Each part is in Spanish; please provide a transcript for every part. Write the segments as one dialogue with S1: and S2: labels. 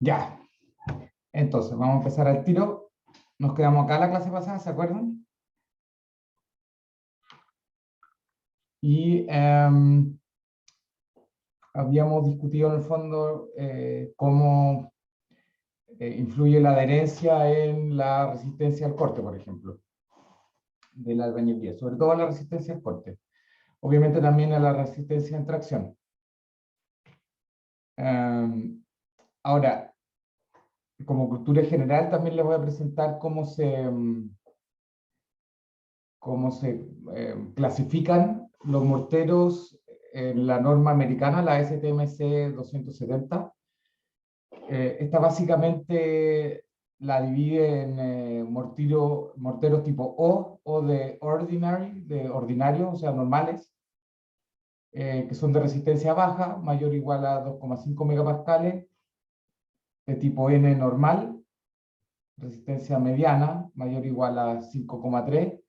S1: Ya, entonces vamos a empezar al tiro. Nos quedamos acá la clase pasada, ¿se acuerdan? Y habíamos discutido en el fondo cómo influye la adherencia en la resistencia al corte, por ejemplo, de la albañilería, sobre todo a la resistencia al corte. Obviamente también a la resistencia en tracción. Ahora, como cultura general, también les voy a presentar cómo se clasifican los morteros en la norma americana, la STMC 270. Esta básicamente la divide en morteros tipo O de ordinary, de ordinario, o sea, normales, que son de resistencia baja, mayor o igual a 2,5 megapascales, de tipo N normal, resistencia mediana, mayor o igual a 5,3.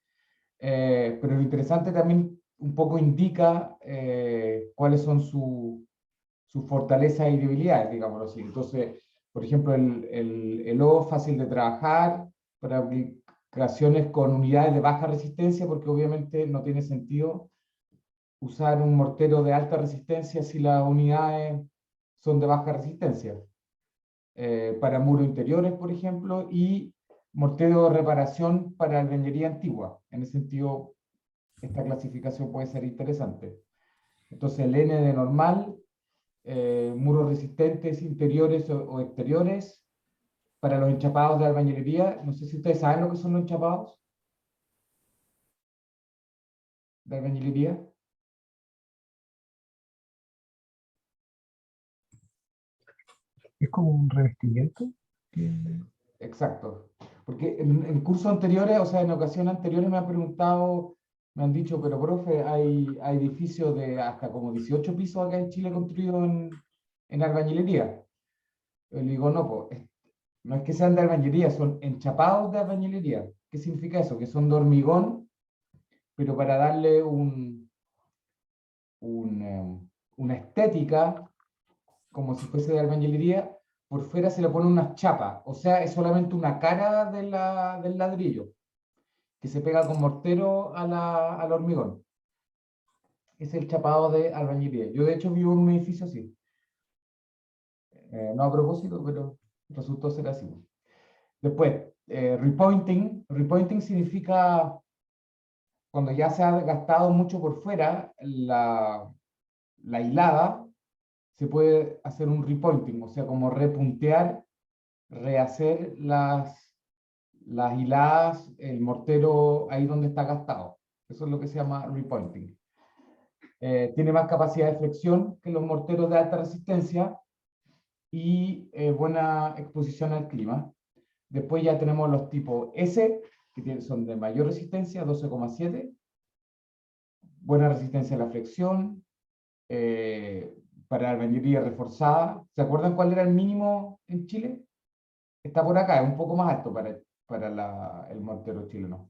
S1: Pero lo interesante también un poco indica cuáles son sus fortalezas y debilidades, digámoslo así. Entonces, por ejemplo, el O fácil de trabajar para aplicaciones con unidades de baja resistencia, porque obviamente no tiene sentido usar un mortero de alta resistencia si las unidades son de baja resistencia. Para muros interiores, por ejemplo, y mortero de reparación para albañilería antigua. En ese sentido, esta clasificación puede ser interesante. Entonces, el N de normal, muros resistentes interiores o exteriores, para los enchapados de albañilería. No sé si ustedes saben lo que son los enchapados de albañilería.
S2: Es como un revestimiento.
S1: Exacto. Porque en cursos anteriores, o sea, en ocasiones anteriores me han preguntado, me han dicho, pero profe, hay edificios de hasta como 18 pisos acá en Chile construidos en albañilería. Yo le digo, no, pues, no es que sean de albañilería, son enchapados de albañilería. ¿Qué significa eso? Que son de hormigón, pero para darle una estética, como si fuese de albañilería, por fuera se le pone unas chapas, o sea, es solamente una cara del ladrillo, que se pega con mortero al hormigón. Es el chapado de albañilería. Yo de hecho vivo en un edificio así. No a propósito, pero resultó ser así. Después, repointing. Repointing significa cuando ya se ha gastado mucho por fuera la hilada, se puede hacer un repointing, o sea, como repuntear, rehacer las hiladas, el mortero ahí donde está gastado. Eso es lo que se llama repointing. Tiene más capacidad de flexión que los morteros de alta resistencia y buena exposición al clima. Después ya tenemos los tipos S, que son de mayor resistencia, 12,7, buena resistencia a la flexión, para albañilería reforzada. ¿Se acuerdan cuál era el mínimo en Chile? Está por acá, es un poco más alto para el mortero chileno.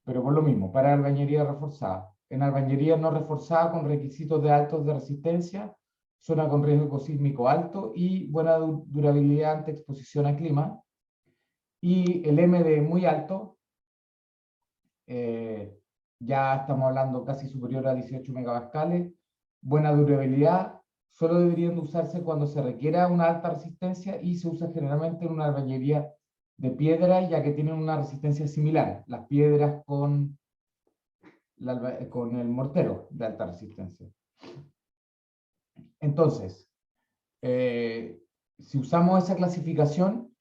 S1: Pero por lo mismo, para albañilería reforzada. En albañilería no reforzada con requisitos de altos de resistencia, zona con riesgo sísmico alto y buena durabilidad ante exposición a clima. Y el M de muy alto, eh, ya estamos hablando casi superior a 18 megapascales, buena durabilidad, solo deberían de usarse cuando se requiera una alta resistencia y se usa generalmente en una albañilería de piedra, ya que tienen una resistencia similar, las piedras con el mortero de alta resistencia. Entonces, si usamos esa clasificación,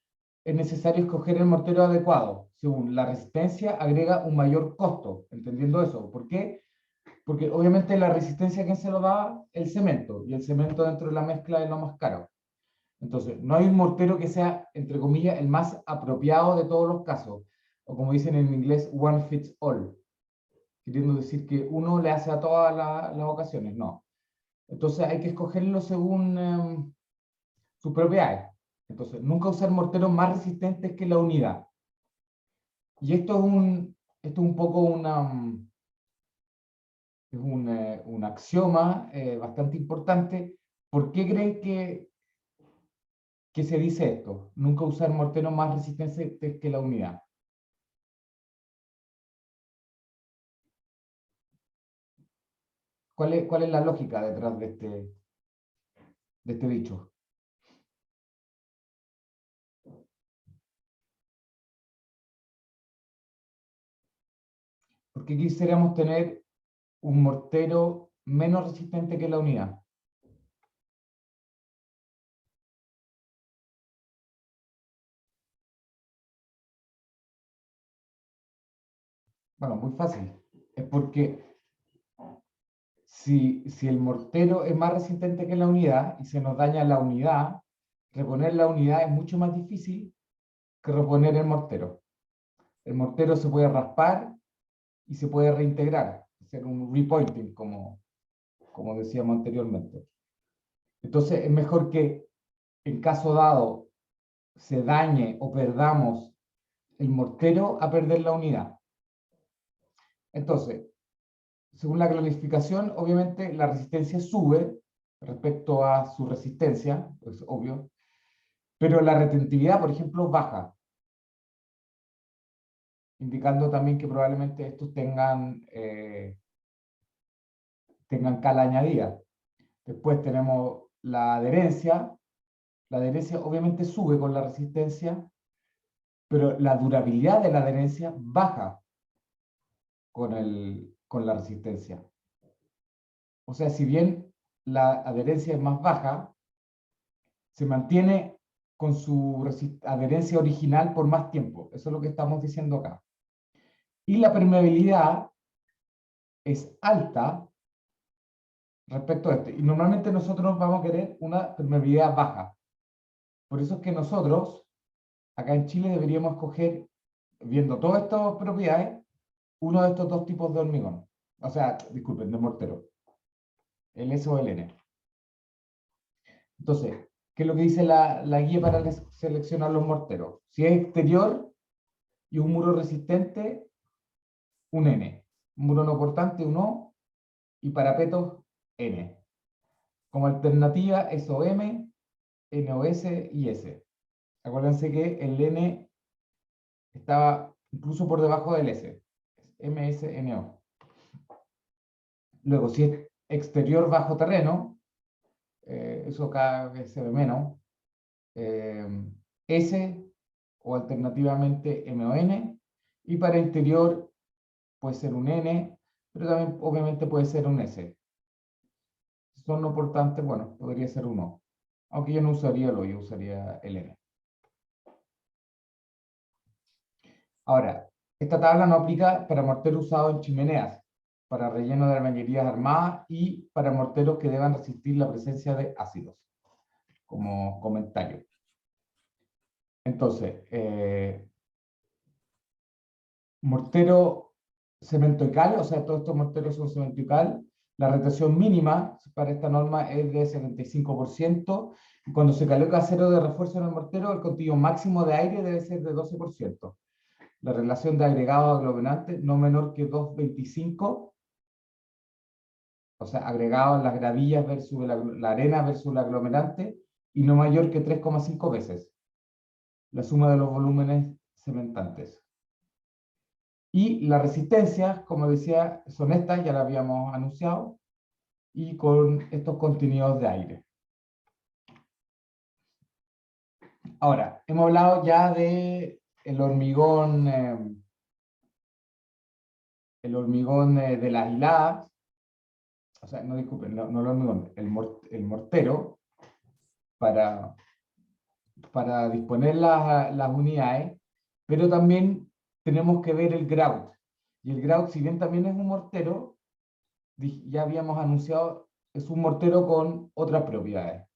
S1: es necesario escoger el mortero adecuado. Según la resistencia, agrega un mayor costo, entendiendo eso. ¿Por qué? Porque obviamente la resistencia, ¿quién se lo da? El cemento, y el cemento dentro de la mezcla es lo más caro. Entonces, no hay un mortero que sea, entre comillas, el más apropiado de todos los casos, o como dicen en inglés, one fits all, queriendo decir que uno le hace a todas las ocasiones, no. Entonces hay que escogerlo según sus propiedades. Entonces, nunca usar morteros más resistentes que la unidad. Y esto es un poco un axioma bastante importante. ¿Por qué creen que ¿qué se dice esto? Nunca usar morteros más resistentes que la unidad. ¿Cuál es la lógica detrás de este dicho? ¿Por qué quisiéramos tener un mortero menos resistente que la unidad? Bueno, muy fácil. Es porque si el mortero es más resistente que la unidad y se nos daña la unidad, reponer la unidad es mucho más difícil que reponer el mortero. El mortero se puede raspar y se puede reintegrar, hacer un repointing, como decíamos anteriormente. Entonces, es mejor que en caso dado se dañe o perdamos el mortero a perder la unidad. Entonces, según la clasificación, obviamente la resistencia sube respecto a su resistencia, es obvio, pero la retentividad, por ejemplo, baja, indicando también que probablemente estos tengan cala añadida. Después tenemos la adherencia. La adherencia obviamente sube con la resistencia, pero la durabilidad de la adherencia baja con la resistencia. O sea, si bien la adherencia es más baja, se mantiene con su adherencia original por más tiempo. Eso es lo que estamos diciendo acá. Y la permeabilidad es alta respecto a esto. Y normalmente nosotros vamos a querer una permeabilidad baja. Por eso es que nosotros, acá en Chile, deberíamos escoger, viendo todas estas propiedades, uno de estos dos tipos de hormigón. O sea, disculpen, de mortero. El S o el N. Entonces, ¿qué es lo que dice la guía para seleccionar los morteros? Si es exterior y un muro resistente, un N. Un muro no portante, un O. Y parapetos, N. Como alternativa, SOM, NOS y S. Acuérdense que el N estaba incluso por debajo del S. MSNO. Luego, si es exterior bajo terreno, eso cada vez se ve menos, S o alternativamente MON, y para interior puede ser un N, pero también obviamente puede ser un S. Si son no portantes, bueno, podría ser un O. Aunque yo no usaría el O, yo usaría el N. Ahora, esta tabla no aplica para mortero usado en chimeneas, para relleno de albañilerías armadas y para morteros que deban resistir la presencia de ácidos, como comentario. Entonces, mortero cemento y cal, o sea, todos estos morteros son cemento y cal. La retención mínima para esta norma es de 75%. Y cuando se coloca acero de refuerzo en el mortero, el contenido máximo de aire debe ser de 12%. La relación de agregado aglomerante no menor que 2,25, o sea, agregado en las gravillas versus la arena versus el aglomerante, y no mayor que 3,5 veces la suma de los volúmenes cementantes. Y las resistencias, como decía, son estas, ya las habíamos anunciado, y con estos contenidos de aire. Ahora, hemos hablado ya de el hormigón de las hiladas, o sea, no disculpen, no el hormigón, el mortero, para disponer las unidades, pero también tenemos que ver el grout. Y el grout, si bien también es un mortero, ya habíamos anunciado, es un mortero con otras propiedades.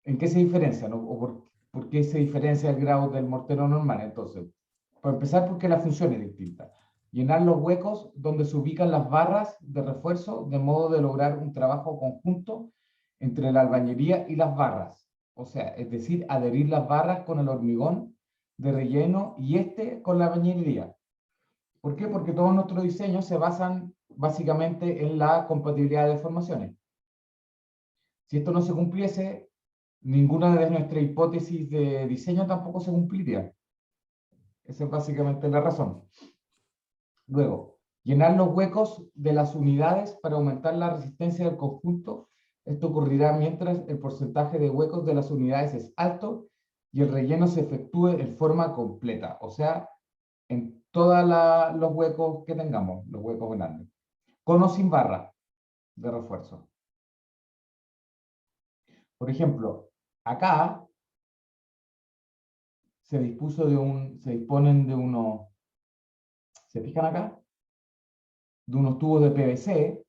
S1: ¿En qué se diferencia? ¿No? ¿O por qué se diferencia el grout del mortero normal? Entonces, para empezar, porque la función es distinta. Llenar los huecos donde se ubican las barras de refuerzo, de modo de lograr un trabajo conjunto entre la albañería y las barras. O sea, es decir, adherir las barras con el hormigón de relleno y con la albañilería. ¿Por qué? Porque todos nuestros diseños se basan básicamente en la compatibilidad de formaciones. Si esto no se cumpliese, ninguna de nuestras hipótesis de diseño tampoco se cumpliría. Esa es básicamente la razón. Luego, llenar los huecos de las unidades para aumentar la resistencia del conjunto. Esto ocurrirá mientras el porcentaje de huecos de las unidades es alto y el relleno se efectúe en forma completa, o sea, en todos los huecos que tengamos, los huecos grandes. Con o sin barra de refuerzo. Por ejemplo, acá se disponen de unos, ¿se fijan acá? De unos tubos de PVC,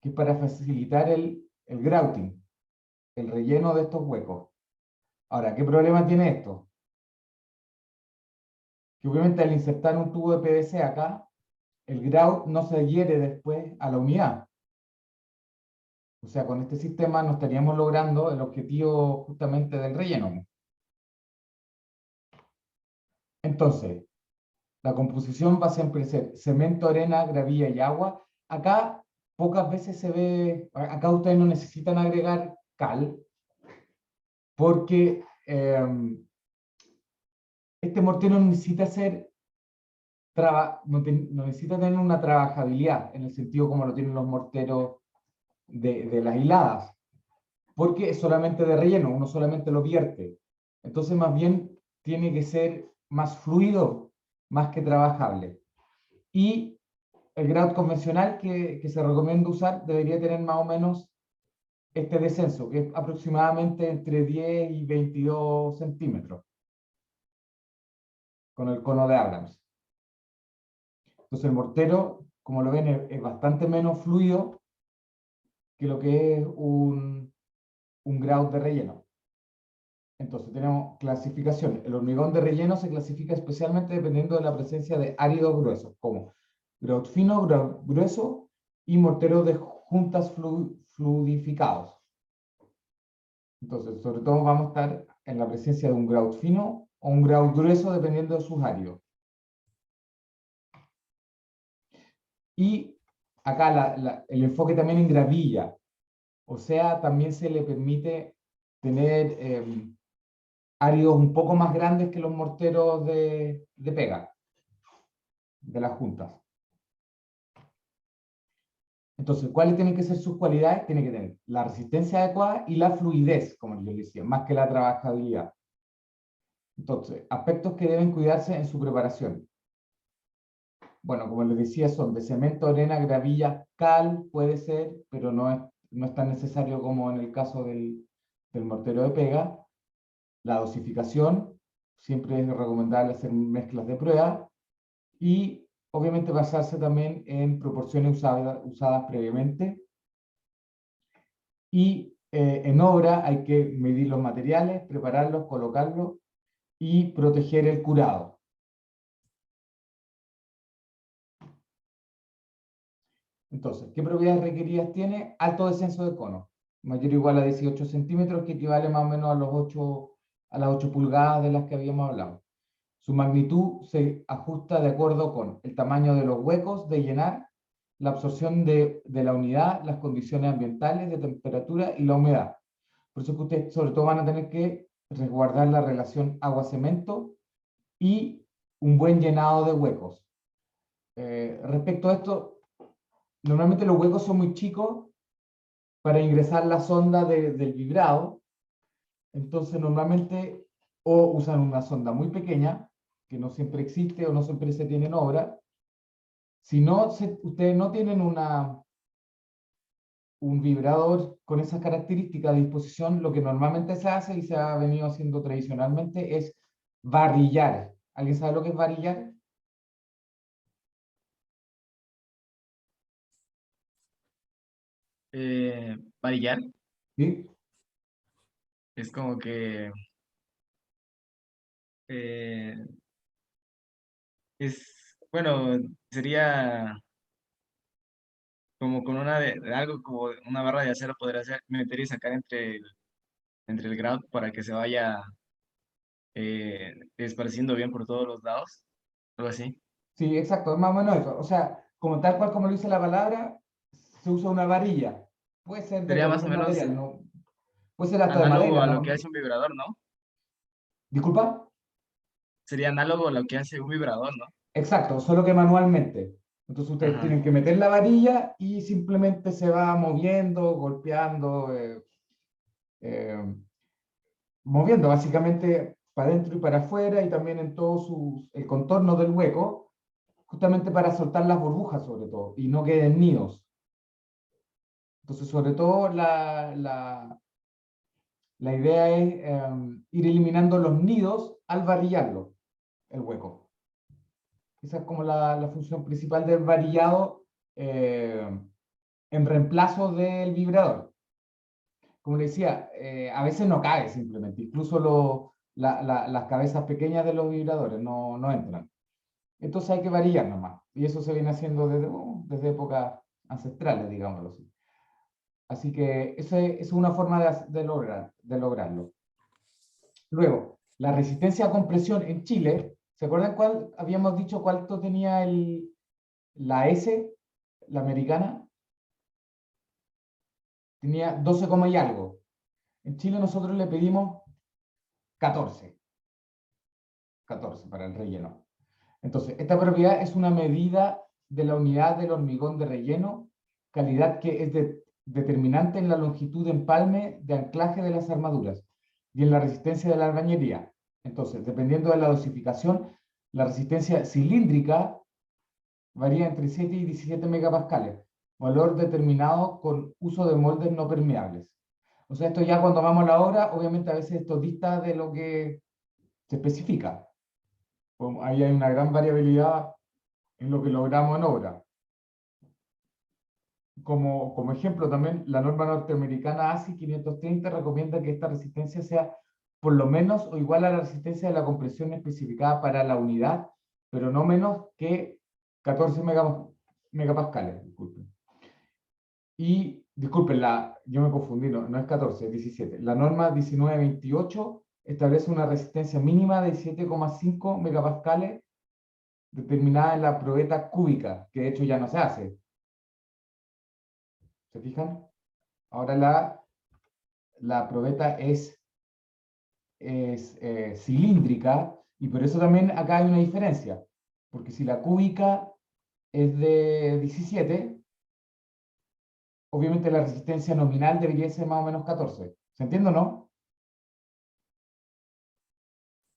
S1: que es para facilitar el grouting, el relleno de estos huecos. Ahora, ¿qué problema tiene esto? Que obviamente al insertar un tubo de PVC acá, el grout no se adhiere después a la unidad. O sea, con este sistema no estaríamos logrando el objetivo justamente del relleno. Entonces, la composición va a siempre ser cemento, arena, gravilla y agua. Acá pocas veces se ve, acá ustedes no necesitan agregar cal, porque este mortero necesita ser, no necesita tener una trabajabilidad, en el sentido como lo tienen los morteros de las hiladas, porque es solamente de relleno, uno solamente lo vierte. Entonces, más bien, tiene que ser más fluido, más que trabajable. Y el grout convencional que se recomienda usar debería tener más o menos este descenso, que es aproximadamente entre 10 y 22 centímetros, con el cono de Abrams. Entonces el mortero, como lo ven, es bastante menos fluido que lo que es un grout de relleno. Entonces tenemos clasificación. El hormigón de relleno se clasifica especialmente dependiendo de la presencia de áridos gruesos, como grout fino, grout grueso y morteros de juntas fluidificados. Entonces, sobre todo vamos a estar en la presencia de un grout fino o un grout grueso dependiendo de sus áridos. Y acá el enfoque también en gravilla. O sea, también se le permite tener áridos un poco más grandes que los morteros de pega, de las juntas. Entonces, ¿cuáles tienen que ser sus cualidades? Tiene que tener la resistencia adecuada y la fluidez, como yo decía, más que la trabajabilidad. Entonces, aspectos que deben cuidarse en su preparación. Bueno, como les decía, son de cemento, arena, gravilla, cal, puede ser, pero no es tan necesario como en el caso del mortero de pega. La dosificación, siempre es recomendable hacer mezclas de prueba y obviamente basarse también en proporciones usadas previamente. Y en obra hay que medir los materiales, prepararlos, colocarlos y proteger el curado. Entonces, ¿qué propiedades requeridas tiene? Alto descenso de cono, mayor o igual a 18 centímetros, que equivale más o menos a las 8 pulgadas de las que habíamos hablado. Su magnitud se ajusta de acuerdo con el tamaño de los huecos de llenar, la absorción de la unidad, las condiciones ambientales de temperatura y la humedad. Por eso que ustedes sobre todo van a tener que resguardar la relación agua-cemento y un buen llenado de huecos. Respecto a esto, normalmente los huecos son muy chicos para ingresar la sonda del vibrado, entonces normalmente o usan una sonda muy pequeña, que no siempre existe o no siempre se tiene en obra. Si no, ustedes no tienen un vibrador con esas características de disposición, lo que normalmente se hace y se ha venido haciendo tradicionalmente es varrillar. ¿Alguien sabe lo que es varillar?
S3: Varillar
S1: ¿Sí?
S3: es como que eh, bueno, sería como con algo como una barra de acero poder meter y sacar entre el grout para que se vaya esparciendo bien por todos los lados, algo así.
S1: Sí, exacto, es más o menos eso. O sea, como tal cual como lo dice la palabra, se usa una varilla. Puede ser de
S3: Sería más o
S1: cualquier
S3: menos,
S1: material, ¿no? Puede ser hasta de
S3: Análogo
S1: madera,
S3: a lo que
S1: ¿no?
S3: hace un vibrador, ¿no?
S1: Disculpa.
S3: Sería análogo a lo que hace un vibrador, ¿no?
S1: Exacto, solo que manualmente. Entonces ustedes
S3: Ajá.
S1: tienen que meter la varilla y simplemente se va moviendo, golpeando, eh, moviendo básicamente para adentro y para afuera y también en todo el contorno del hueco, justamente para soltar las burbujas sobre todo y no queden nidos. Entonces, sobre todo, la idea es ir eliminando los nidos al varillarlo, el hueco. Esa es como la función principal del varillado en reemplazo del vibrador. Como le decía, a veces no cabe simplemente, incluso las cabezas pequeñas de los vibradores no entran. Entonces hay que varillar nomás, y eso se viene haciendo desde épocas ancestrales, digámoslo así. Así que esa es una forma de lograrlo. Luego, la resistencia a compresión en Chile, ¿se acuerdan cuál habíamos dicho cuánto tenía la S, la americana? Tenía 12, y algo. En Chile nosotros le pedimos 14, 14 para el relleno. Entonces, esta propiedad es una medida de la unidad del hormigón de relleno, calidad que es determinante en la longitud de empalme de anclaje de las armaduras y en la resistencia de la albañería. Entonces, dependiendo de la dosificación, la resistencia cilíndrica varía entre 7 y 17 megapascales, valor determinado con uso de moldes no permeables. O sea, esto ya cuando vamos a la obra, obviamente a veces esto dista de lo que se especifica. Ahí hay una gran variabilidad en lo que logramos en obra. Como ejemplo también, la norma norteamericana ASI 530 recomienda que esta resistencia sea por lo menos o igual a la resistencia de la compresión especificada para la unidad, pero no menos que 14 megapascales. Disculpen. Y, disculpen, yo me confundí, no es 14, es 17. La norma 1928 establece una resistencia mínima de 7,5 megapascales determinada en la probeta cúbica, que de hecho ya no se hace. ¿Se fijan? Ahora la probeta es cilíndrica y por eso también acá hay una diferencia. Porque si la cúbica es de 17, obviamente la resistencia nominal debería ser más o menos 14. ¿Se entiende o no?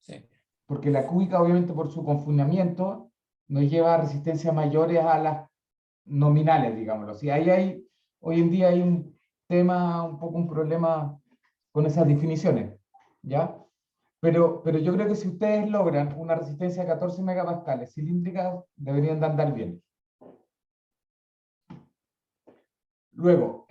S4: Sí.
S1: Porque la cúbica, obviamente por su confinamiento, nos lleva a resistencias mayores a las nominales, digámoslo. Si hoy en día hay un tema, un poco un problema con esas definiciones, ¿ya? Pero yo creo que si ustedes logran una resistencia de 14 megapascales cilíndricas, deberían de andar bien. Luego,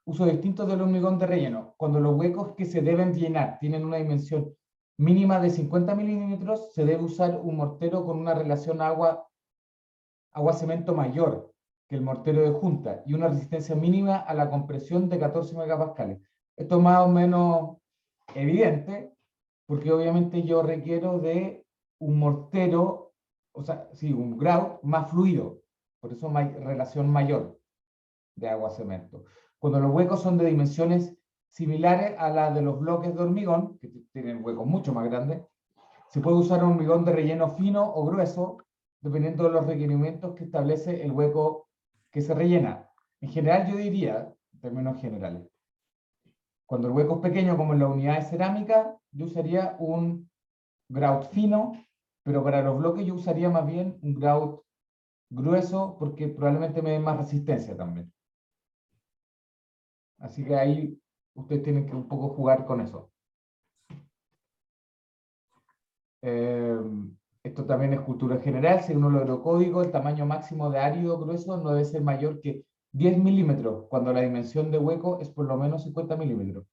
S1: uso distinto del hormigón de relleno. Cuando los huecos que se deben llenar tienen una dimensión mínima de 50 milímetros, se debe usar un mortero con una relación agua-cemento mayor que el mortero de junta y una resistencia mínima a la compresión de 14 megapascales. Esto es más o menos evidente, porque obviamente yo requiero de un mortero, o sea, sí, un grout más fluido, por eso relación mayor de agua-cemento. Cuando los huecos son de dimensiones similares a las de los bloques de hormigón, que tienen huecos mucho más grandes, se puede usar un hormigón de relleno fino o grueso, dependiendo de los requerimientos que establece el hueco que se rellena. En general, yo diría, en términos generales, cuando el hueco es pequeño, como en la unidad de cerámica, yo usaría un grout fino, pero para los bloques yo usaría más bien un grout grueso, porque probablemente me dé más resistencia también. Así que ahí ustedes tienen que un poco jugar con eso. Esto también es cultura general. Según el Eurocódigo, el tamaño máximo de árido grueso no debe ser mayor que 10 milímetros, cuando la dimensión de hueco es por lo menos 50 milímetros.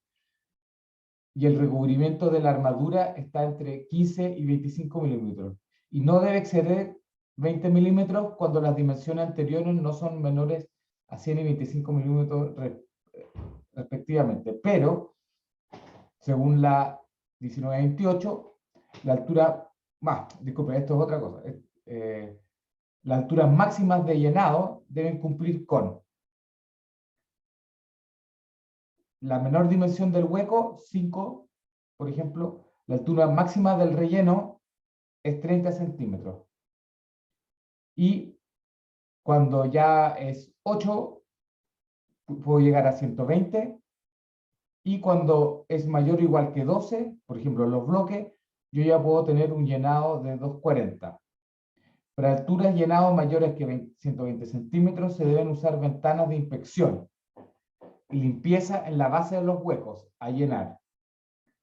S1: Y el recubrimiento de la armadura está entre 15 y 25 milímetros. Y no debe exceder 20 milímetros cuando las dimensiones anteriores no son menores a 100 y 25 milímetros respectivamente. Pero, según la 1928, la altura, disculpe, esto es otra cosa, las alturas máximas de llenado deben cumplir con la menor dimensión del hueco, 5, por ejemplo, la altura máxima del relleno es 30 centímetros. Y cuando ya es 8, puedo llegar a 120. Y cuando es mayor o igual que 12, por ejemplo, los bloques, yo ya puedo tener un llenado de 240. Para alturas llenados mayores que 120 centímetros se deben usar ventanas de inspección y limpieza en la base de los huecos a llenar.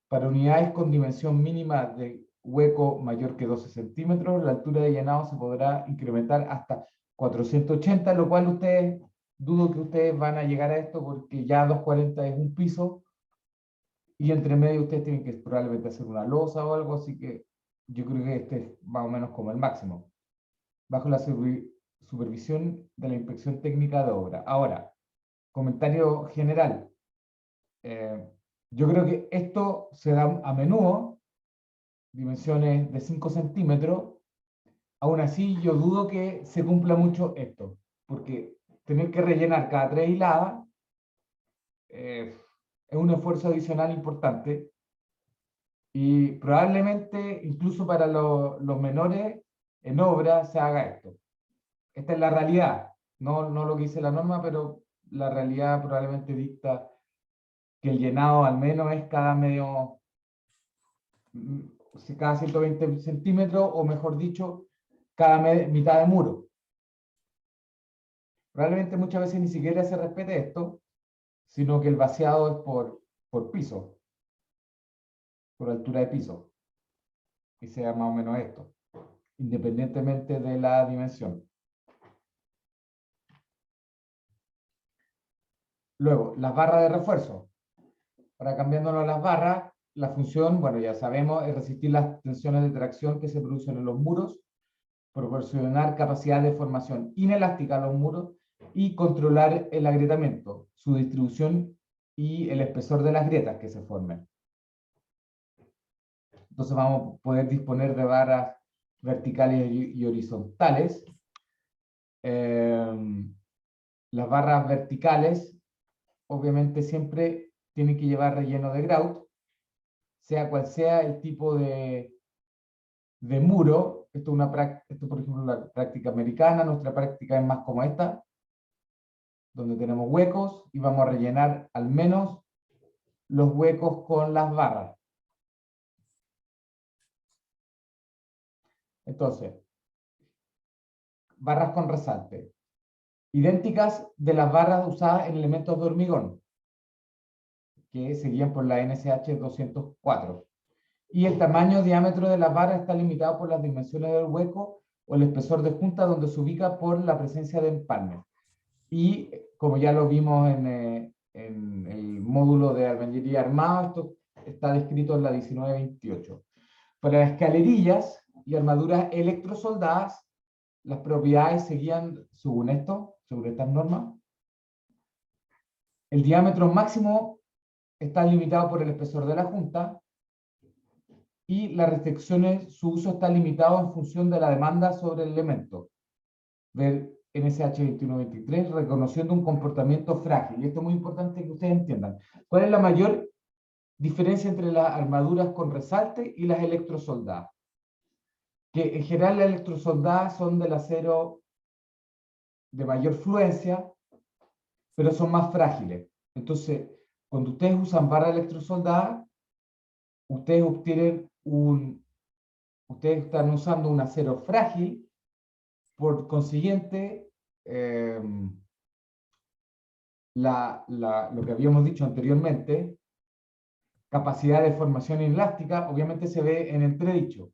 S1: Para unidades con dimensión mínima de hueco mayor que 12 centímetros, la altura de llenado se podrá incrementar hasta 480, lo cual dudo que ustedes van a llegar a esto porque ya 240 es un piso y entre medio ustedes tienen que probablemente hacer una losa o algo, así que yo creo que este es más o menos como el máximo, bajo la supervisión de la inspección técnica de obra. Ahora, comentario general. Yo creo que esto se da a menudo, dimensiones de 5 centímetros. Aún así, yo dudo que se cumpla mucho esto, porque tener que rellenar cada 3 hiladas es un esfuerzo adicional importante y probablemente incluso para los menores en obra se haga esto. Esta es la realidad, no lo que dice la norma, pero la realidad probablemente dicta que el llenado al menos es cada cada 120 centímetros, o mejor dicho, cada mitad de muro. Probablemente muchas veces ni siquiera se respete esto, sino que el vaciado es por piso, por altura de piso, y sea más o menos esto, independientemente de la dimensión. Luego, las barras de refuerzo. Para cambiándonos las barras, la función, bueno, ya sabemos, es resistir las tensiones de tracción que se producen en los muros, proporcionar capacidad de formación inelástica a los muros y controlar el agrietamiento, su distribución y el espesor de las grietas que se formen. Entonces vamos a poder disponer de barras verticales y horizontales. Las barras verticales, obviamente, siempre tienen que llevar relleno de grout, sea cual sea el tipo de muro. Esto, por ejemplo, es una práctica americana. Nuestra práctica es más como esta, donde tenemos huecos y vamos a rellenar al menos los huecos con las barras. Entonces, barras con resalte, idénticas de las barras usadas en elementos de hormigón, que se guían por la NSH 204. Y el tamaño diámetro de las barras está limitado por las dimensiones del hueco o el espesor de junta donde se ubica por la presencia de empalme. Y como ya lo vimos en el módulo de albañilería armado, esto está descrito en la 1928. Para las escalerillas y armaduras electrosoldadas, las propiedades se guían según esto, según estas normas. El diámetro máximo está limitado por el espesor de la junta y las restricciones, su uso está limitado en función de la demanda sobre el elemento. Ver NSH 2123, reconociendo un comportamiento frágil. Y esto es muy importante que ustedes entiendan. ¿Cuál es la mayor diferencia entre las armaduras con resalte y las electrosoldadas? Que en general las electrosoldadas son del acero de mayor fluencia, pero son más frágiles. Entonces, cuando ustedes usan barra electrosoldada, ustedes están usando un acero frágil, por consiguiente, lo que habíamos dicho anteriormente, capacidad de formación inelástica, obviamente se ve en entredicho.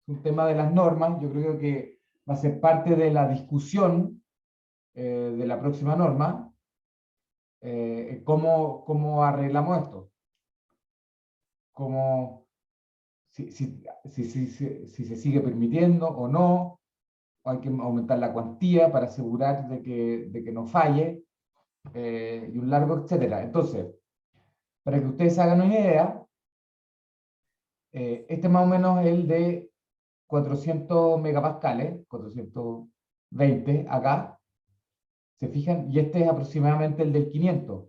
S1: Es un tema de las normas, yo creo que va a ser parte de la discusión de la próxima norma, cómo arreglamos esto. Si se sigue permitiendo o no, o hay que aumentar la cuantía para asegurar de que no falle, y un largo etcétera. Entonces, para que ustedes hagan una idea, este más o menos es el de 400 megapascales, 420 acá, ¿se fijan? Y este es aproximadamente el del 500.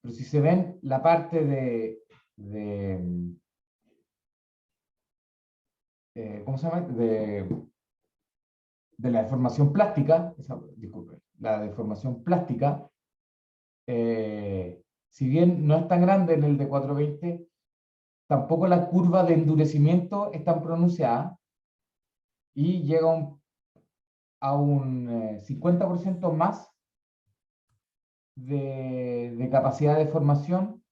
S1: Pero si se ven la parte ¿cómo se llama? De la deformación plástica, disculpe, la deformación plástica, si bien no es tan grande en el de 420, tampoco la curva de endurecimiento es tan pronunciada y llega a un 50% más de capacidad de deformación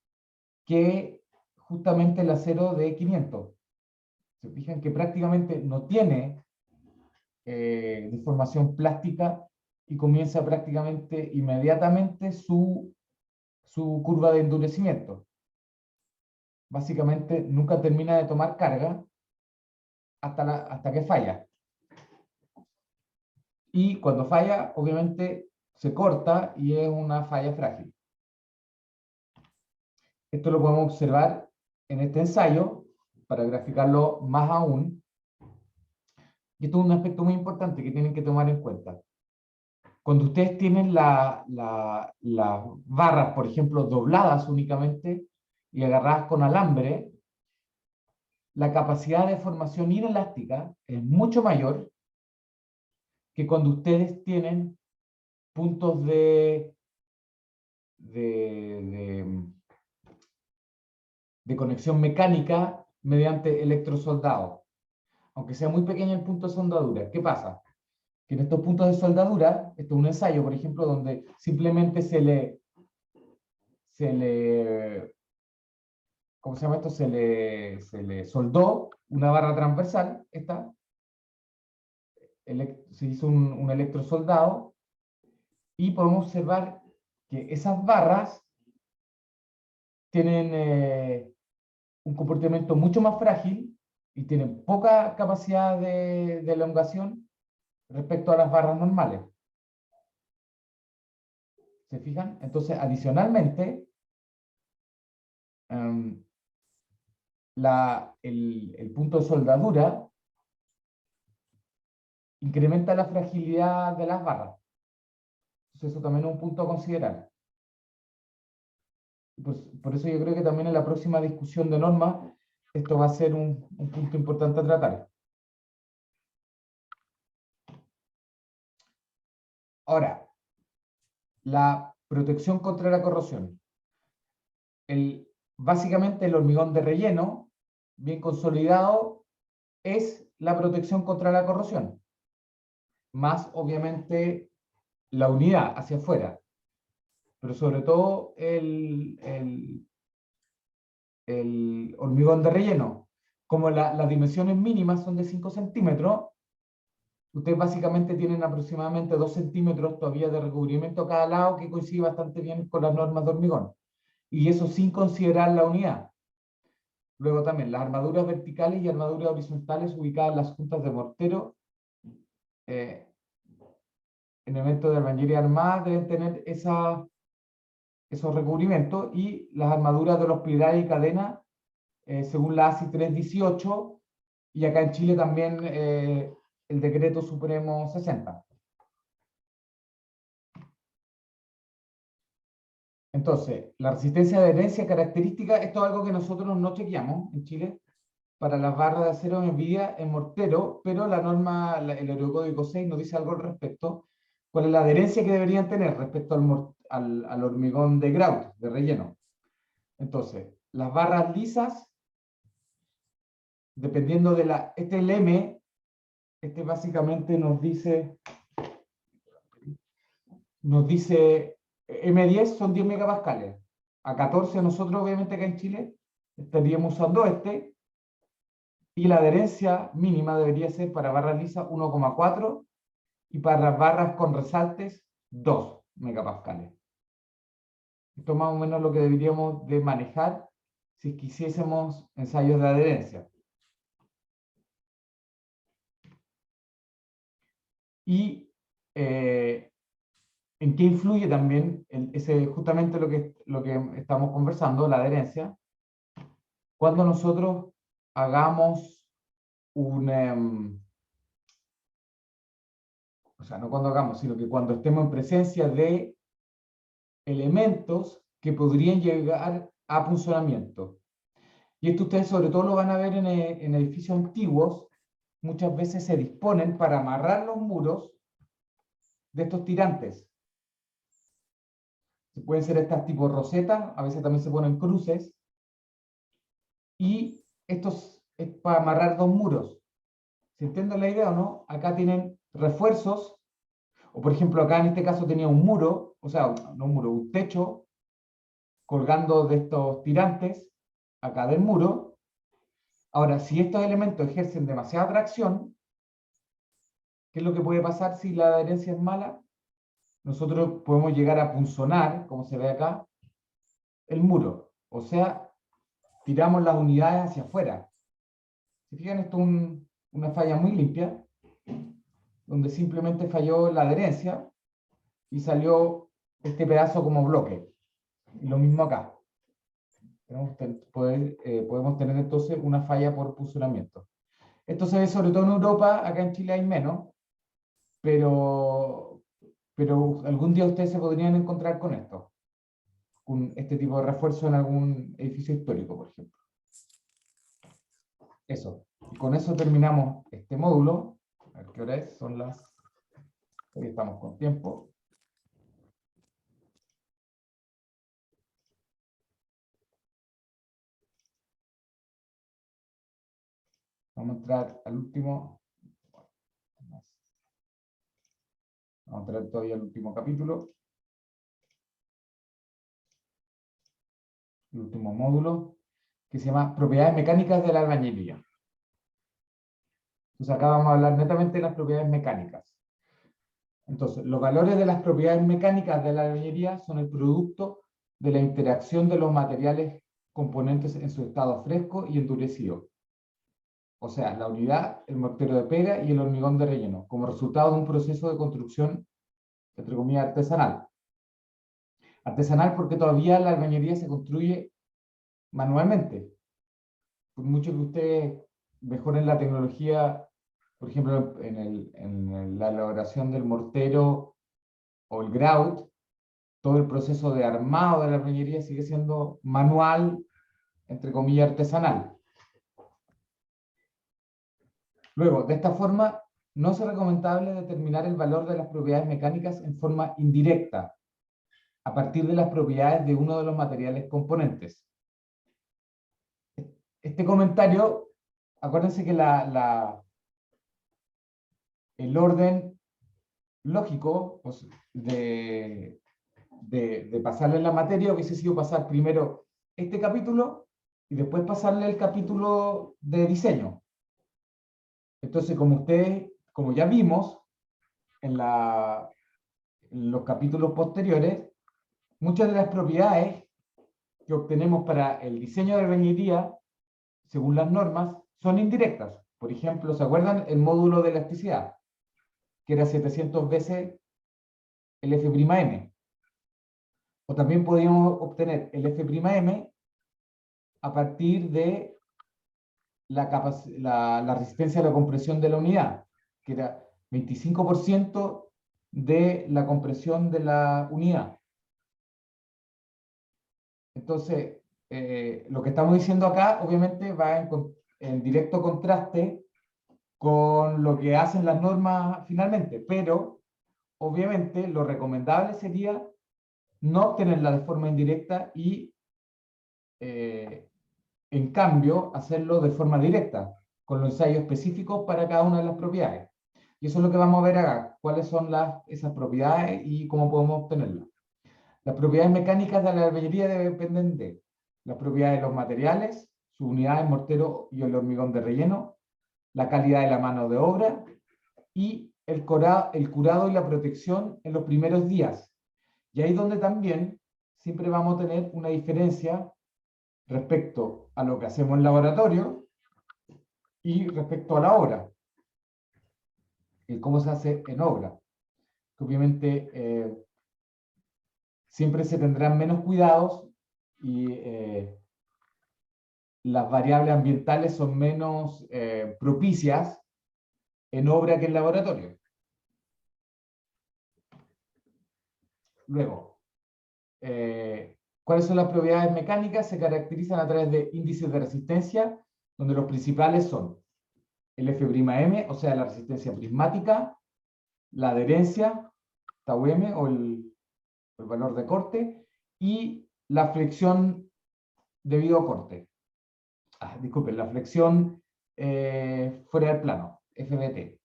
S1: que justamente el acero de 500. Se fijan que prácticamente no tiene deformación plástica y comienza prácticamente inmediatamente su curva de endurecimiento. Básicamente nunca termina de tomar carga hasta que falla. Y cuando falla, obviamente se corta y es una falla frágil. Esto lo podemos observar en este ensayo, para graficarlo más aún. Y esto es un aspecto muy importante que tienen que tomar en cuenta. Cuando ustedes tienen las barras, por ejemplo, dobladas únicamente y agarradas con alambre, la capacidad de formación inelástica es mucho mayor que cuando ustedes tienen puntos de conexión mecánica mediante electrosoldado. Aunque sea muy pequeño el punto de soldadura. ¿Qué pasa? Que en estos puntos de soldadura, esto es un ensayo, por ejemplo, donde simplemente se le ¿cómo se llama esto? Se le soldó una barra transversal, se hizo un electrosoldado, y podemos observar que esas barras tienen un comportamiento mucho más frágil y tienen poca capacidad de elongación respecto a las barras normales. ¿Se fijan? Entonces, adicionalmente, el punto de soldadura incrementa la fragilidad de las barras. Entonces, eso también es un punto a considerar. Por eso yo creo que también en la próxima discusión de normas, esto va a ser un punto importante a tratar. Ahora, la protección contra la corrosión. Básicamente el hormigón de relleno, bien consolidado, es la protección contra la corrosión. Más, obviamente, la unidad hacia afuera. Pero sobre todo el hormigón de relleno. Como las dimensiones mínimas son de 5 centímetros, ustedes básicamente tienen aproximadamente 2 centímetros todavía de recubrimiento a cada lado, que coincide bastante bien con las normas de hormigón. Y eso sin considerar la unidad. Luego también las armaduras verticales y armaduras horizontales ubicadas en las juntas de mortero en eventos de armería armada deben tener esos recubrimientos, y las armaduras de los pilares y cadenas según la ASI 318, y acá en Chile también el Decreto Supremo 60. Entonces, la resistencia de adherencia característica, esto es algo que nosotros no chequeamos en Chile para las barras de acero en vía en mortero, pero la norma, el Eurocódigo 6 nos dice algo al respecto. ¿Cuál es la adherencia que deberían tener respecto al hormigón de grout, de relleno? Entonces, las barras lisas, dependiendo de este es el M, este básicamente nos dice M10 son 10 megapascales. A 14 nosotros, obviamente, acá en Chile, estaríamos usando este, y la adherencia mínima debería ser para barras lisas 1,4 y para barras con resaltes 2 megapascales. Esto es más o menos lo que deberíamos de manejar si quisiésemos ensayos de adherencia. Y ¿en qué influye también justamente lo que estamos conversando, la adherencia? Cuando nosotros hagamos o sea, no cuando hagamos, sino que cuando estemos en presencia de elementos que podrían llegar a punzonamiento. Y esto ustedes sobre todo lo van a ver en edificios antiguos. Muchas veces se disponen para amarrar los muros de estos tirantes. Pueden ser estas tipo rosetas, a veces también se ponen cruces. Y esto es para amarrar dos muros. ¿Se entiende la idea o no? Acá tienen refuerzos, o por ejemplo acá en este caso tenía un muro, o sea, no un muro, un techo, colgando de estos tirantes, acá del muro. Ahora, si estos elementos ejercen demasiada tracción, ¿qué es lo que puede pasar si la adherencia es mala? Nosotros podemos llegar a punzonar, como se ve acá, el muro. O sea, tiramos las unidades hacia afuera. Si fijan, esto es una falla muy limpia, donde simplemente falló la adherencia y salió este pedazo como bloque. Y lo mismo acá. Podemos tener entonces una falla por punzonamiento. Esto se ve sobre todo en Europa, acá en Chile hay menos, pero algún día ustedes se podrían encontrar con esto, con este tipo de refuerzo en algún edificio histórico, por ejemplo. Eso. Y con eso terminamos este módulo. A ver qué hora es, son las... Hoy estamos con tiempo. Vamos a entrar al último. Vamos a entrar todavía al último capítulo. El último módulo, que se llama Propiedades mecánicas de la albañilería. Entonces acá vamos a hablar netamente de las propiedades mecánicas. Entonces, los valores de las propiedades mecánicas de la albañilería son el producto de la interacción de los materiales componentes en su estado fresco y endurecido. O sea, la unidad, el mortero de pega y el hormigón de relleno, como resultado de un proceso de construcción, entre comillas, artesanal. Artesanal porque todavía la albañilería se construye manualmente. Por mucho que ustedes mejoren la tecnología, por ejemplo, en la elaboración del mortero o el grout, todo el proceso de armado de la albañilería sigue siendo manual, entre comillas, artesanal. Luego, de esta forma, no es recomendable determinar el valor de las propiedades mecánicas en forma indirecta, a partir de las propiedades de uno de los materiales componentes. Este comentario, acuérdense que el orden lógico pues, de pasarle la materia hubiese sido pasar primero este capítulo y después pasarle el capítulo de diseño. Entonces, como ya vimos en los capítulos posteriores, muchas de las propiedades que obtenemos para el diseño de albañilería, según las normas, son indirectas. Por ejemplo, ¿se acuerdan el módulo de elasticidad? Que era 700 veces el F'M. O también podíamos obtener el F'M a partir de la resistencia a la compresión de la unidad, que era 25% de la compresión de la unidad. Entonces, lo que estamos diciendo acá, obviamente, va en directo contraste con lo que hacen las normas finalmente, pero obviamente lo recomendable sería no obtenerla de forma indirecta y en cambio hacerlo de forma directa, con los ensayos específicos para cada una de las propiedades. Y eso es lo que vamos a ver acá, cuáles son esas propiedades y cómo podemos obtenerlas. Las propiedades mecánicas de la albañilería dependen de las propiedades de los materiales, sus unidades, mortero y el hormigón de relleno, la calidad de la mano de obra y el curado y la protección en los primeros días. Y ahí donde también siempre vamos a tener una diferencia respecto a lo que hacemos en laboratorio y respecto a la obra, y cómo se hace en obra. Que obviamente siempre se tendrán menos cuidados y las variables ambientales son menos propicias en obra que en laboratorio. Luego, ¿Cuáles son las propiedades mecánicas? Se caracterizan a través de índices de resistencia, donde los principales son el F'M, o sea, la resistencia prismática, la adherencia, τm, o el valor de corte, y la flexión debido a corte. Disculpen, la flexión fuera del plano, FBT.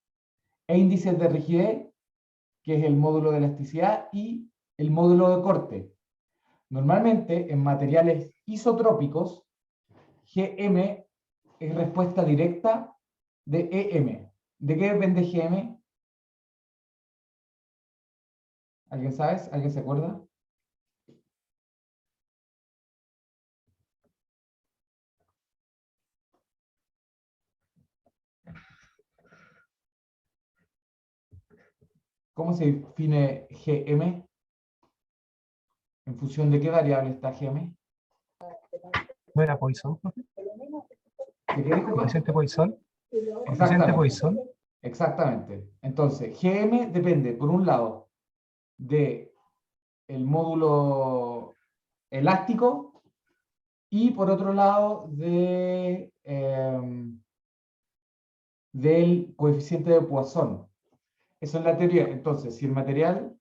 S1: E índices de rigidez, que es el módulo de elasticidad, y el módulo de corte. Normalmente, en materiales isotrópicos, Gm es respuesta directa de Em. ¿De qué depende Gm? ¿Alguien sabe? ¿Alguien se acuerda? ¿Cómo se define Gm? ¿En función de qué variable está Gm?
S2: ¿No era Poisson, profe?
S1: ¿De qué, disculpa?
S2: ¿Coeficiente Poisson? ¿Coeficiente
S1: Exactamente.
S2: Poisson?
S1: Exactamente. Entonces, Gm depende, por un lado, de el módulo elástico y, por otro lado, del coeficiente de Poisson. Eso es la teoría. Entonces, si el material...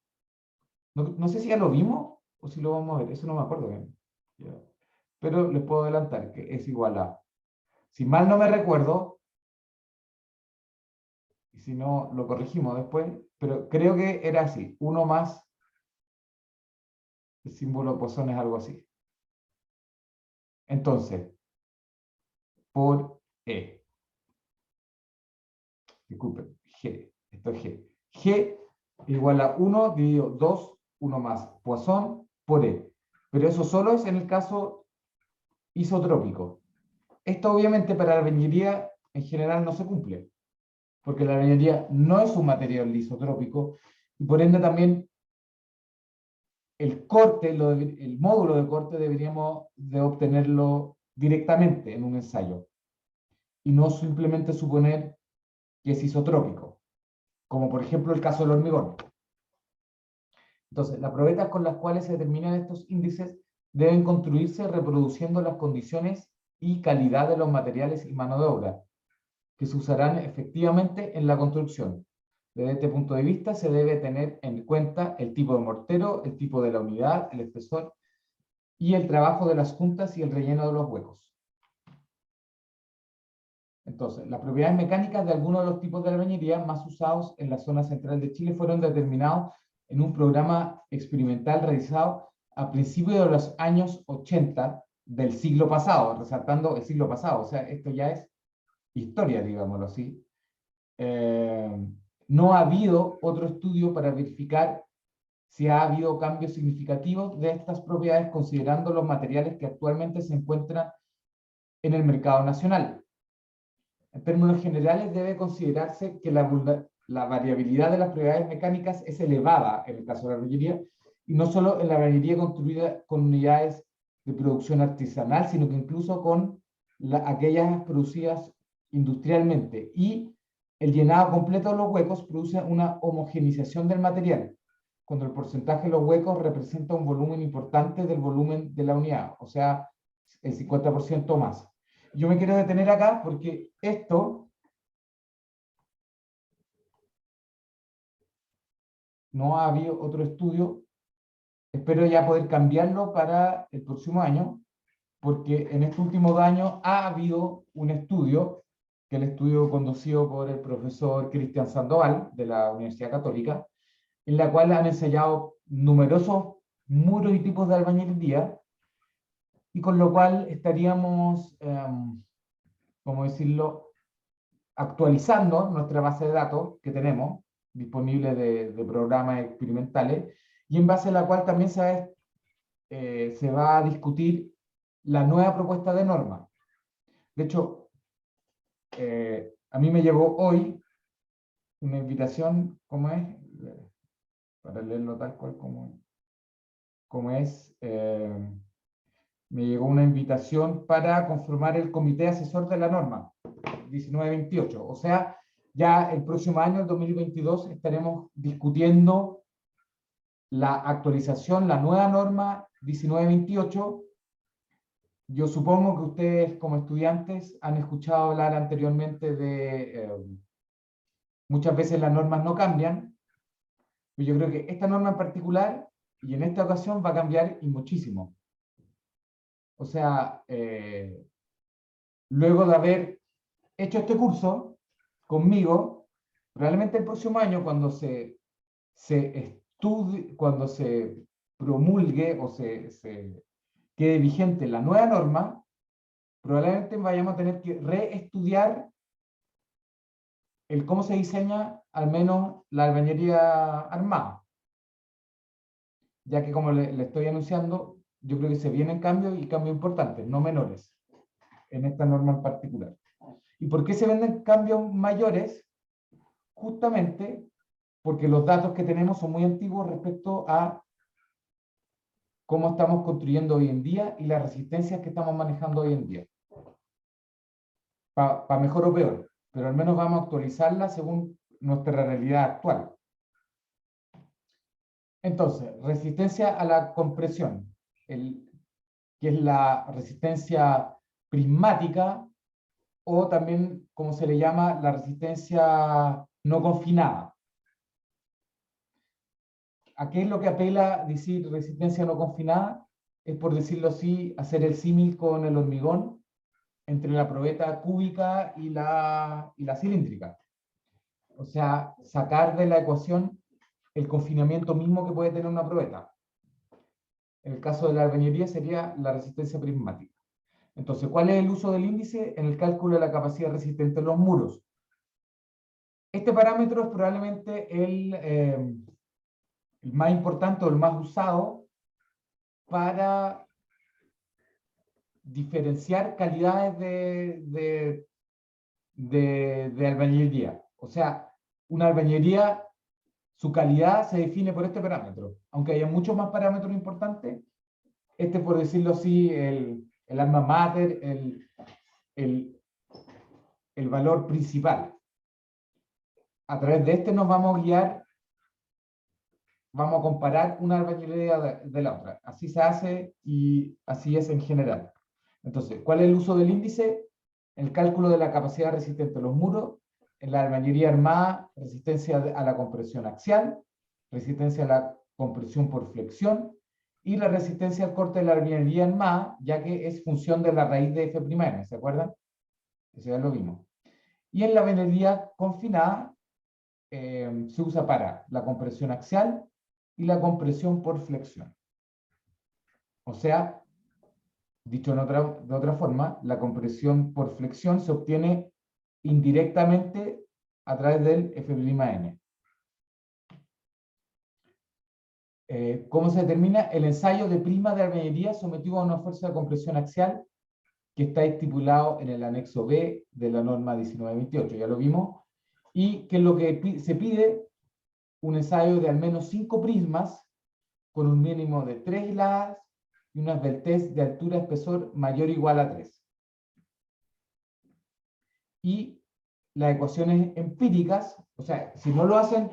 S1: No sé si ya lo vimos o si lo vamos a ver. Eso no me acuerdo bien. Ya. Pero les puedo adelantar que es igual a... Si mal no me recuerdo, y si no, lo corregimos después, pero creo que era así. 1 más el símbolo Poisson es algo así. Entonces, por E. Disculpen, G. Esto es G. G igual a 1 dividido 2, 1 más Poisson por E. Pero eso solo es en el caso isotrópico. Esto obviamente para la albañilería en general no se cumple, porque la albañilería no es un material isotrópico y por ende también el corte, el módulo de corte deberíamos de obtenerlo directamente en un ensayo y no simplemente suponer que es isotrópico, como por ejemplo el caso del hormigón. Entonces, las probetas con las cuales se determinan estos índices deben construirse reproduciendo las condiciones y calidad de los materiales y mano de obra que se usarán efectivamente en la construcción. Desde este punto de vista se debe tener en cuenta el tipo de mortero, el tipo de la unidad, el espesor y el trabajo de las juntas y el relleno de los huecos. Entonces, las propiedades mecánicas de algunos de los tipos de albañilería más usados en la zona central de Chile fueron determinados en un programa experimental realizado a principios de los años 80 del siglo pasado, resaltando el siglo pasado, o sea, esto ya es historia, digámoslo así. No ha habido otro estudio para verificar si ha habido cambios significativos de estas propiedades considerando los materiales que actualmente se encuentran en el mercado nacional. En términos generales, debe considerarse que la variabilidad de las propiedades mecánicas es elevada en el caso de la albañilería, y no solo en la albañilería construida con unidades de producción artesanal, sino que incluso con aquellas producidas industrialmente. Y el llenado completo de los huecos produce una homogenización del material, cuando el porcentaje de los huecos representa un volumen importante del volumen de la unidad, o sea, el 50% más. Yo me quiero detener acá porque esto no ha habido otro estudio. Espero ya poder cambiarlo para el próximo año, porque en estos últimos 2 años ha habido un estudio, que es el estudio conducido por el profesor Cristian Sandoval de la Universidad Católica, en la cual han ensayado numerosos muros y tipos de albañilería, y con lo cual estaríamos, ¿cómo decirlo?, actualizando nuestra base de datos que tenemos disponible de programas experimentales, y en base a la cual también se va a discutir la nueva propuesta de norma. De hecho, a mí me llegó hoy una invitación, ¿cómo es? Para leerlo tal cual como es. Me llegó una invitación para conformar el comité asesor de la norma 1928. O sea, ya el próximo año, el 2022, estaremos discutiendo la actualización, la nueva norma 1928, yo supongo que ustedes como estudiantes han escuchado hablar anteriormente de, muchas veces las normas no cambian, pero yo creo que esta norma en particular, y en esta ocasión va a cambiar y muchísimo. O sea, luego de haber hecho este curso conmigo, probablemente el próximo año cuando se estudie, cuando se promulgue o se quede vigente la nueva norma, probablemente vayamos a tener que reestudiar el cómo se diseña al menos la albañilería armada. Ya que como le estoy anunciando, yo creo que se vienen cambios y cambios importantes, no menores, en esta norma en particular. ¿Y por qué se venden cambios mayores? Justamente porque los datos que tenemos son muy antiguos respecto a cómo estamos construyendo hoy en día y las resistencias que estamos manejando hoy en día. Para mejor o peor, pero al menos vamos a actualizarla según nuestra realidad actual. Entonces, resistencia a la compresión, que es la resistencia prismática, o también, como se le llama, la resistencia no confinada. ¿A qué es lo que apela decir resistencia no confinada? Es, por decirlo así, hacer el símil con el hormigón entre la probeta cúbica y la cilíndrica. O sea, sacar de la ecuación el confinamiento mismo que puede tener una probeta. En el caso de la albañilería sería la resistencia prismática. Entonces, ¿cuál es el uso del índice? En el cálculo de la capacidad resistente de los muros. Este parámetro es probablemente el más importante o el más usado para diferenciar calidades de albañilería. O sea, una albañilería, su calidad se define por este parámetro. Aunque haya muchos más parámetros importantes, este, por decirlo así, el alma mater, el valor principal. A través de este nos vamos a guiar, vamos a comparar una albañilería de la otra. Así se hace y así es en general. Entonces, ¿cuál es el uso del índice? El cálculo de la capacidad resistente de los muros, en la albañilería armada, resistencia a la compresión axial, resistencia a la compresión por flexión, y la resistencia al corte de la albañilería armada, ya que es función de la raíz de F', ¿se acuerdan? Eso ya lo vimos. Y en la albañilería confinada, se usa para la compresión axial y la compresión por flexión. O sea, dicho de otra forma, la compresión por flexión se obtiene indirectamente a través del F'. ¿Cómo se determina? El ensayo de prima de albañilería sometido a una fuerza de compresión axial que está estipulado en el anexo B de la norma 1928, ya lo vimos, y que es lo que se pide, un ensayo de al menos 5 prismas con un mínimo de 3 hiladas y una esbeltez de altura espesor mayor o igual a 3. Y las ecuaciones empíricas, o sea, si no lo hacen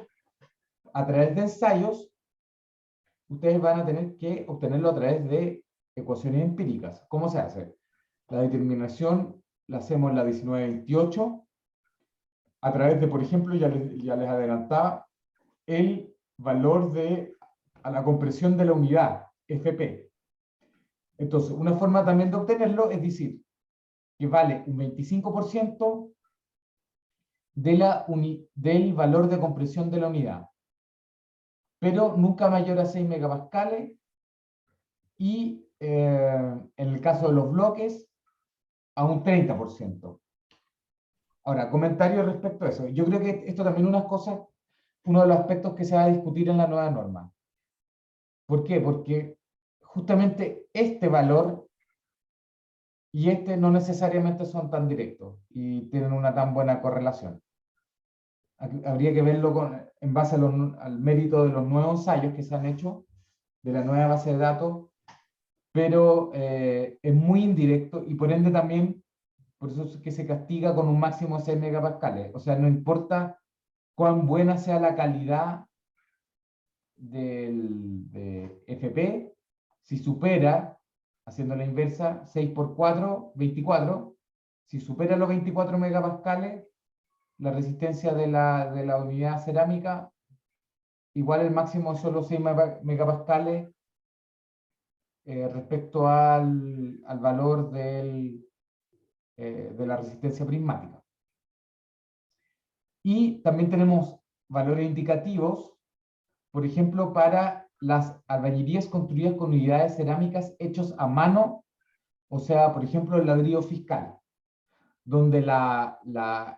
S1: a través de ensayos, ustedes van a tener que obtenerlo a través de ecuaciones empíricas. ¿Cómo se hace? La determinación la hacemos en la 1928, a través de, por ejemplo, ya les adelantaba, el valor a la compresión de la unidad, FP. Entonces, una forma también de obtenerlo es decir, que vale un 25% del valor de compresión de la unidad, pero nunca mayor a 6 megapascales, y en el caso de los bloques, a un 30%. Ahora, comentarios respecto a eso. Yo creo que esto también es uno de los aspectos que se va a discutir en la nueva norma. ¿Por qué? Porque justamente este valor y este no necesariamente son tan directos y tienen una tan buena correlación. Habría que verlo en base al mérito de los nuevos ensayos que se han hecho, de la nueva base de datos, pero es muy indirecto y por ende también, por eso es que se castiga con un máximo de 6 megapascales. O sea, no importa cuán buena sea la calidad de FP, si supera, haciendo la inversa, 6 por 4, 24, si supera los 24 megapascales, la resistencia de la unidad cerámica, igual el máximo son los 6 megapascales respecto al valor de la resistencia prismática. Y también tenemos valores indicativos, por ejemplo, para las albañilerías construidas con unidades cerámicas hechos a mano, o sea, por ejemplo, el ladrillo fiscal, donde la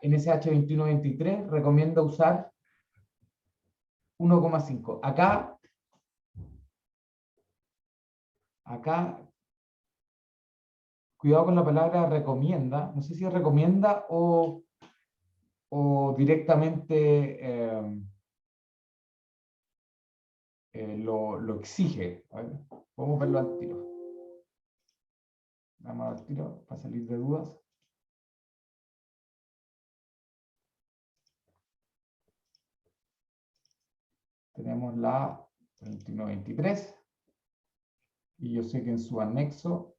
S1: NSH 2123 recomienda usar 1,5. Acá, cuidado con la palabra recomienda, no sé si recomienda o directamente lo exige. ¿Vale? Podemos verlo al tiro. Vamos al tiro para salir de dudas. Tenemos la 2123 y yo sé que en su anexo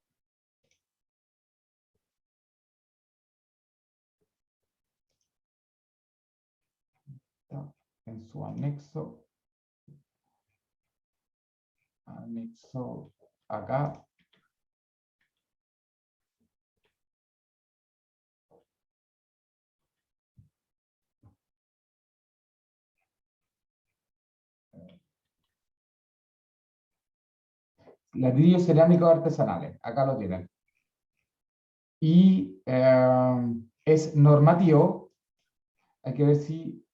S1: anexo acá, ladrillos cerámicos artesanales, acá lo tienen. Y es normativo, hay que ver si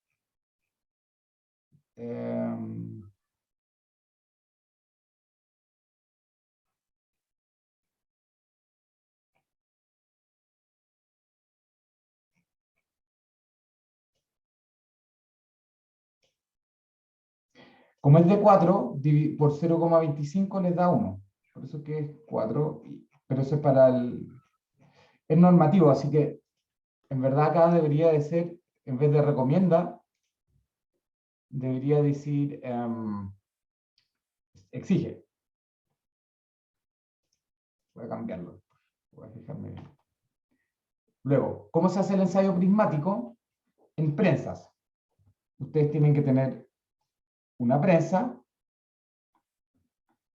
S1: como es de 4, por 0,25 les da 1. Por eso que es 4, pero eso es para es normativo, así que en verdad acá debería de ser, en vez de recomienda, debería decir exige. Voy a cambiarlo. Voy a fijarme bien. Luego, ¿cómo se hace el ensayo prismático? En prensas. Ustedes tienen que tener una prensa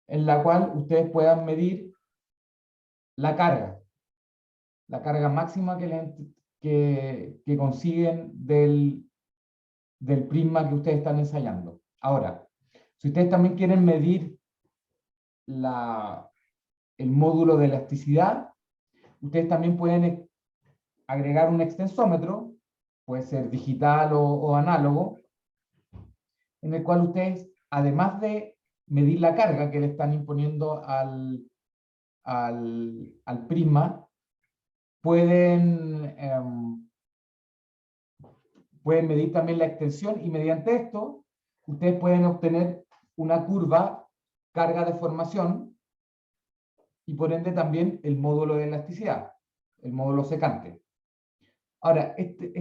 S1: en la cual ustedes puedan medir la carga máxima que consiguen del prisma que ustedes están ensayando. Ahora, si ustedes también quieren medir el módulo de elasticidad, ustedes también pueden agregar un extensómetro, puede ser digital o análogo, en el cual ustedes, además de medir la carga que le están imponiendo al prisma, pueden medir también la extensión, y mediante esto ustedes pueden obtener una curva carga-deformación y por ende también el módulo de elasticidad, el módulo secante. Ahora, este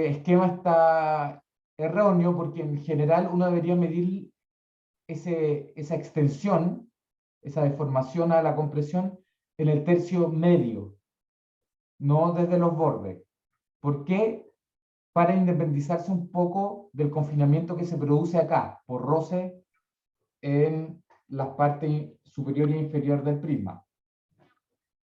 S1: esquema está erróneo porque en general uno debería medir esa extensión, esa deformación a la compresión en el tercio medio, no desde los bordes. ¿Por qué? Para independizarse un poco del confinamiento que se produce acá, por roce en las partes superior e inferior del prisma.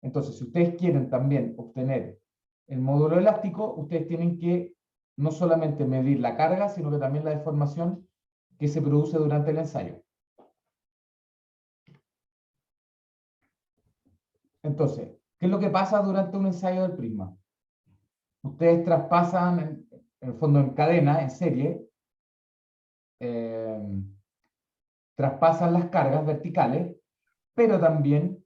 S1: Entonces, si ustedes quieren también obtener el módulo elástico, ustedes tienen que no solamente medir la carga, sino que también la deformación que se produce durante el ensayo. Entonces, ¿qué es lo que pasa durante un ensayo del prisma? Ustedes traspasan, en el fondo en cadena, en serie, traspasan las cargas verticales, pero también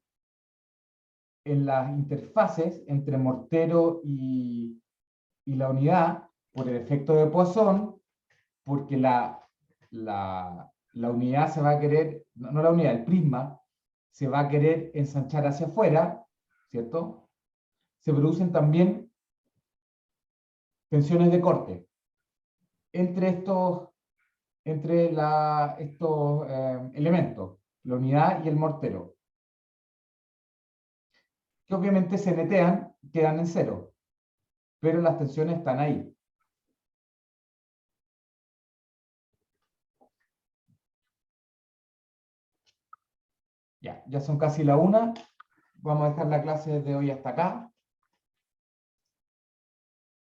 S1: en las interfaces entre mortero y la unidad, por el efecto de Poisson, porque la unidad se va a querer, no la unidad, el prisma, se va a querer ensanchar hacia afuera, ¿cierto? Se producen también tensiones de corte entre entre estos elementos, la unidad y el mortero, que obviamente se netean, quedan en cero, pero las tensiones están ahí. Ya son casi la 1. Vamos a dejar la clase de hoy hasta acá.